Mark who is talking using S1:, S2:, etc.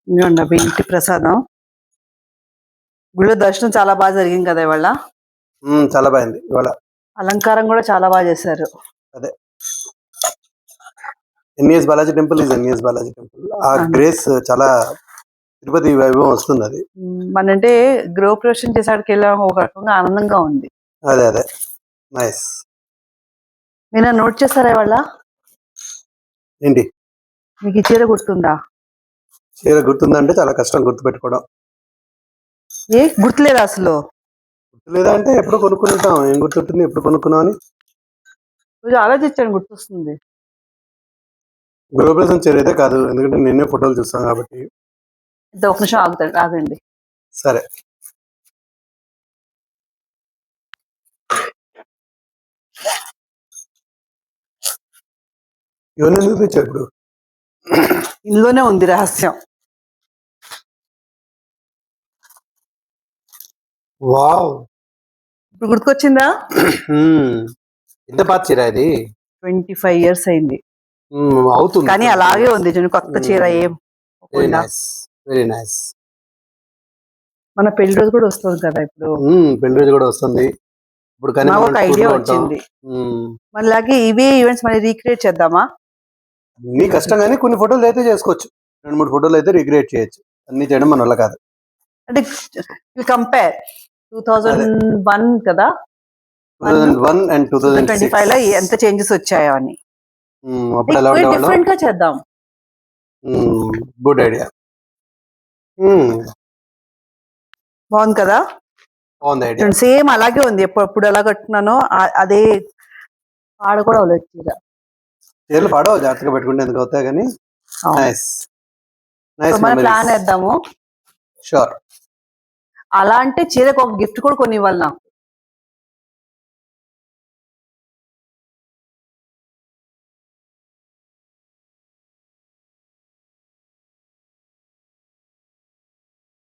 S1: ఇదిగోండి అవి ఇంటి ప్రసాదం. గుడిలో దర్శనం చాలా బాగా జరిగింది కదా ఇవాళ.
S2: చాలా బాగుంది ఇవాళ.
S1: అలంకారం కూడా చాలా బాగా చేశారు.
S2: అదే NES Balaji temple is NES Balaji temple. ఆ గ్రేస్ చాలా తిరుపతి వైభవం వస్తుంది. అది
S1: మనంటే గృహప్రవేశం చేసాడికి వెళ్ళాం, ఒక రకంగా ఆనందంగా ఉంది.
S2: అదే అదే నైస్.
S1: మీరు నోట్ చేస్తారా ఇవాళ?
S2: ఏంటి
S1: మీకు ఈ చీర గుర్తుందా?
S2: చీర గుర్తుందంటే చాలా కష్టం గుర్తుపెట్టుకోవడం.
S1: ఏ గుర్తులేదా అసలు?
S2: గుర్తులేదా అంటే ఎప్పుడు కొనుక్కుంటాం, ఏం గుర్తుంటుంది ఎప్పుడు కొనుక్కున్నాం అని.
S1: కొంచెం ఆలోచించండి, గుర్తొస్తుంది.
S2: గృహప్రవేశం చీర అయితే కాదు, ఎందుకంటే నేనే ఫోటోలు చూస్తాను కాబట్టి.
S1: ఒక నిమిషం ఆగండి.
S2: సరే ఇవన్నీ చూపించా ఇప్పుడు.
S1: ఇందులోనే ఉంది రహస్యం.
S2: వావ్,
S1: ఇప్పుడు గుర్తుకొచ్చిందా?
S2: ఎంత పాత చీర ఇది?
S1: 25 years అయింది.
S2: అవుతుంది
S1: కానీ అలాగే ఉంది, కొత్త చీర ఏం.
S2: Very nice, very nice.
S1: మన పెళ్లి రోజు కూడా వస్తుంది కదా ఇప్పుడు.
S2: పెళ్లి రోజు కూడా వస్తుంది ఇప్పుడు. కానీ
S1: నాకు ఒక ఐడియా వచ్చింది, మనలాగే ఇవే ఈవెంట్స్ మళ్ళీ రీక్రియేట్ చేద్దామా?
S2: అన్ని కష్టం, కానీ కొన్ని ఫోటోలు అయితే చేసుకోవచ్చు. 2-3 ఫోటోలు అయితే రీక్రియేట్ చేయొచ్చు. అన్ని చేయడం మన వల్ల కాదు.
S1: అంటే కంపేర్ 2001 కదా,
S2: 2001 అండ్
S1: 2025 లో ఎంత చేంజెస్ వచ్చాయో అని.
S2: అప్పుడు ఎలా ఉండేవాళ్ళం?
S1: డిఫరెంట్ గా చేద్దాం.
S2: Good idea.
S1: బాగుంది కదా?
S2: బాగుంది ఐడియా.
S1: సేమ్ అలాగే ఉంది, ఎప్పుడు ఎలా కట్టుకున్నానో అదే. పాడ కూడా అవ్వలేదు చీర.
S2: చీరలు పాడవు, జాగ్రత్తగా పెట్టుకుంటే ఎందుకు అవుతాయి. కానీ నైస్ నైస్.
S1: మన ప్లాన్ వేద్దాము.
S2: షూర్.
S1: అలా అంటే చీరకు ఒక గిఫ్ట్ కూడా కొన్ని ఇవ్వాలి నాకు.